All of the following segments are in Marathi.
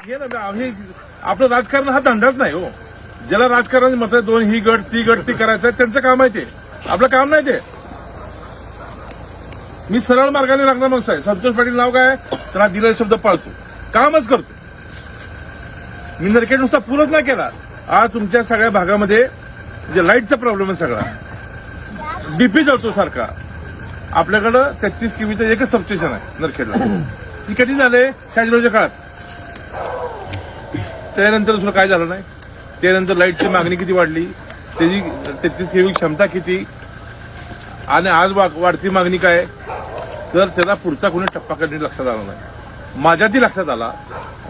हे ना हे आपलं राजकारण हा धंदाच नाही हो. ज्याला राजकारण मत दोन ही गट ती गट ती करायचं आहे त्यांचं काम आहे ते, आपलं काम नाही ते. मी सरळ मार्गाने लागणार माणूस आहे. संतोष पाटील नाव काय, त्याला दिलेला शब्द पाळतो, कामच करतो. मी नरखेड नुसता पूरच नाही केला. आज तुमच्या सगळ्या भागामध्ये जे लाईटचा प्रॉब्लेम आहे सगळा, डीपी जळतो सारखा. आपल्याकडं 33 केवीचं एकच सबस्टेशन आहे नरखेडला. ती कधी झाले, शाहजीरावच्या काळात. त्यानंतर दुसरं काय झालं नाही. त्यानंतर लाईटची मागणी किती वाढली, त्याची 33 केवी क्षमता किती, आणि आज वाढती मागणी काय, तर त्याला पुढचा कोणी टप्पा करणे लक्षात आला नाही. माझ्या ती लक्षात आला.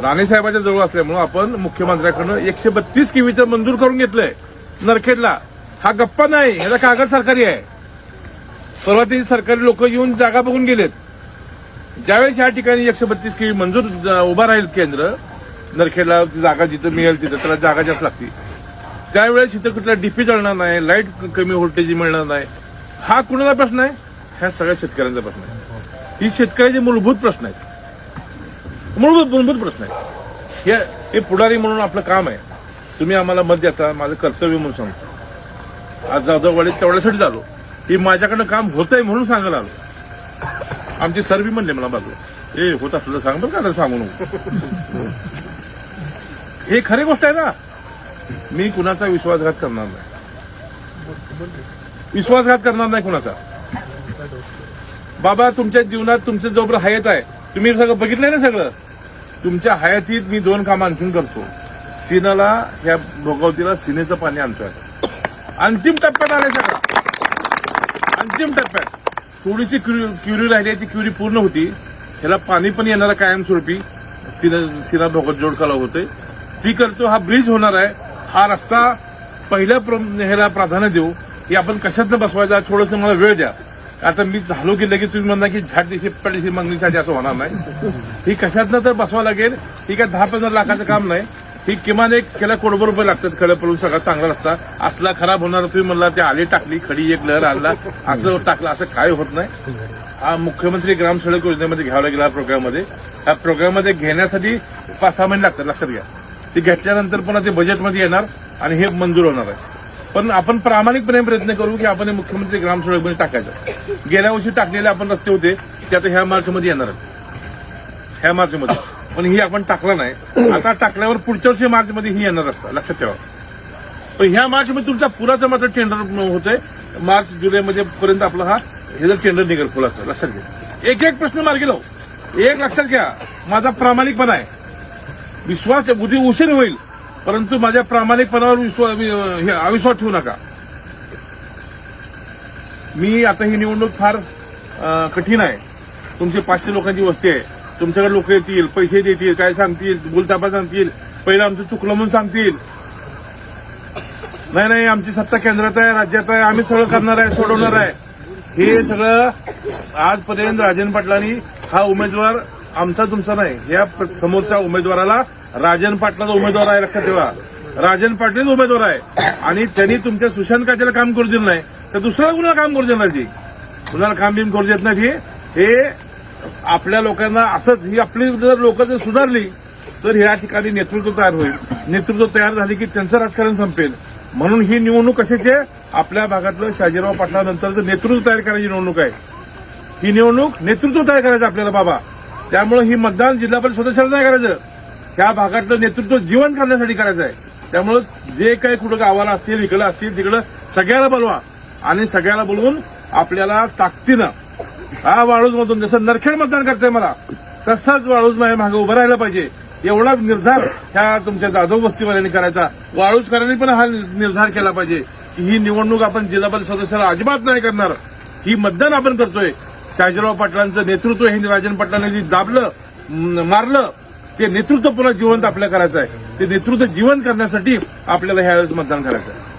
राणेसाहेबांच्या जवळ असल्यामुळे आपण मुख्यमंत्र्यांकडून 132 केवीचं मंजूर करून घेतलंय नरखेडला. हा गप्पा नाही, ह्याचा कागद सरकारी आहे. परवा ते सरकारी लोक येऊन जागा बघून गेलेत. ज्यावेळेस या ठिकाणी 132 केवी मंजूर उभा राहील केंद्र नरखेडला, जागा जिथं मिळेल तिथं त्याला जागा जास्त लागते, त्यावेळेस इथं कुठला डीपी जळणार नाही, लाईट कमी व्होल्टेज मिळणार नाही. हा कुणाचा प्रश्न आहे, ह्या सगळ्या शेतकऱ्यांचा प्रश्न आहे. ही शेतकऱ्याचे मूलभूत प्रश्न आहेत, मूलभूत प्रश्न आहेत. हे पुढारी म्हणून आपलं काम आहे. तुम्ही आम्हाला मत देता, माझं कर्तव्य म्हणून सांगतो. आज जाधववाडीत तेवढ्यासाठी झालो, ही माझ्याकडनं काम होतंय म्हणून सांगायला आलो. आमचे सर्वी म्हणले मला बाजूला, होत आपल्याला सांग बरं का, सांगू नको. हे खरी गोष्ट आहे ना. मी कुणाचा विश्वासघात करणार नाही, विश्वासघात करणार नाही कुणाचा. बाबा तुमच्या जीवनात तुमचं जोपर्यंत हयात आहे, तुम्ही सगळं बघितलंय ना. सगळं तुमच्या हयातीत मी 2 कामं आणखीन करतो. सीनाला, ह्या भोगावतीला सीनेचं पाणी आणतोय. अंतिम टप्प्यात आलंय सगळं, अंतिम टप्प्यात. थोडीशी क्युरी राहिली, ती क्युरी पूर्ण होती. ह्याला पाणी पण येणार कायमस्वरूपी. सीना भोगाव जोडकाला होते, ती करतो. हा ब्रिज होणार आहे. हा रस्ता पहिल्या ह्याला प्राधान्य देऊ की आपण कशातनं बसवायचा. थोडंसं मला वेळ द्या. आता मी झालो की लगेच तुम्ही म्हणता की झाड दिशी पडली मागणीसाठी, असं होणार नाही. ही कशातनं तर बसवा लागेल. ही काय 10-15 लाखाचं काम नाही. ही किमान एक केला कोटभर रुपये लागतात. खडं पडून सगळा चांगला रस्ता असला खराब होणार. तुम्ही म्हणला ते आली टाकली, खडी एक लहर आणला, असं टाकलं, असं काय होत नाही. हा मुख्यमंत्री ग्राम सडक योजनेमध्ये घ्यावा लागेल. हा प्रोग्राममध्ये, ह्या प्रोग्राममध्ये घेण्यासाठी 5-6 महिने लागतात, लक्षात घ्या. ती घेतल्यानंतर पुन्हा ते बजेटमध्ये येणार आणि हे मंजूर होणार आहे. पण आपण प्रामाणिकपणे प्रयत्न करू की आपण मुख्यमंत्री ग्राम सडकमध्ये टाकायचं. गेल्या वर्षी टाकलेले आपण रस्ते होते ते आता ह्या मार्चमध्ये येणार आहेत, ह्या मार्चमध्ये. पण ही आपण टाकला नाही. आता टाकल्यावर पुढच्या वर्षी मार्चमध्ये ही येणार रस्ता, लक्षात ठेवा. पण ह्या मार्चमध्ये तुमचा पुराचं मात्र टेंडर होतंय. मार्च जुलैमध्ये पर्यंत आपला हा ह्याचं टेंडर निघेल पुलाचं, लक्षात घ्या. एक प्रश्न मार्गी लावू. एक लक्षात घ्या, माझा प्रामाणिकपणा आहे. विश्वास बुद्धी उशीर होईल, परंतु माझ्या प्रामाणिकपणावर अविश्वास ठेवू नका. मी आता ही निवडणूक फार कठीण आहे. तुमची 500 लोकांची वस्ती आहे. तुमच्याकडे लोक येतील, पैसे देतील, काय सांगतील, बोलतापा सांगतील, पहिलं आमचं चुकलं म्हणून सांगतील. नाही आमची सत्ता केंद्रात आहे, राज्यात आहे, आम्ही सगळं करणार आहे, सोडवणार आहे. हे सगळं आजपर्यंत राजन पाटलांनी, हा उमेदवार आमचा तुमचा नाही, या समोरच्या उमेदवाराला राजन पाटलाचा उमेदवार आहे, लक्षात ठेवा. राजन पाटीलच उमेदवार आहे. आणि त्यांनी तुमच्या सुशांत काजेला काम करू दिलं नाही तर दुसऱ्या कुणाला काम करू देणार. ती कुणाला काम बिम करू देत नाही. हे आपल्या लोकांना असंच, ही आपली जर लोक जर सुधारली तर ह्या ठिकाणी नेतृत्व तयार होईल. नेतृत्व तयार झाले की त्यांचं राजकारण संपेल. म्हणून ही निवडणूक कशाची आहे, आपल्या भागातलं शाजीराव पाटलानंतरचं नेतृत्व तयार करायची निवडणूक आहे. ही निवडणूक नेतृत्व तयार करायचं आपल्याला बाबा. त्यामुळे ही मतदान जिल्हा परिषद सदस्याला नाही करायचं, त्या भागातलं नेतृत्व जीवन करण्यासाठी करायचं आहे. त्यामुळे जे काही कुठं गावाला असतील, इकडं असतील, तिकडं सगळ्याला बोलवा आणि सगळ्याला बोलवून आपल्याला ताकदीनं हा वाळूजमधून, जसं नरखेड मतदान करताय मला, तसाच वाळूज माझ्या मागे उभं राहायला पाहिजे. एवढा निर्धार ह्या तुमच्या जाधव वस्तीवाल्यांनी करायचा. वाळूजकरांनी पण हा निर्धार केला पाहिजे की ही निवडणूक आपण जिल्हा परिषद सदस्याला अजिबात नाही करणार. ही मतदान आपण करतोय. शाजीराव पाटलांचं नेतृत्व हे राजन पाटलांनी जे दाबलं, मारलं, ते नेतृत्व पुन्हा जिवंत आपल्याला करायचं आहे. ते नेतृत्व जिवंत करण्यासाठी आपल्याला ह्यावेळेस मतदान करायचं आहे.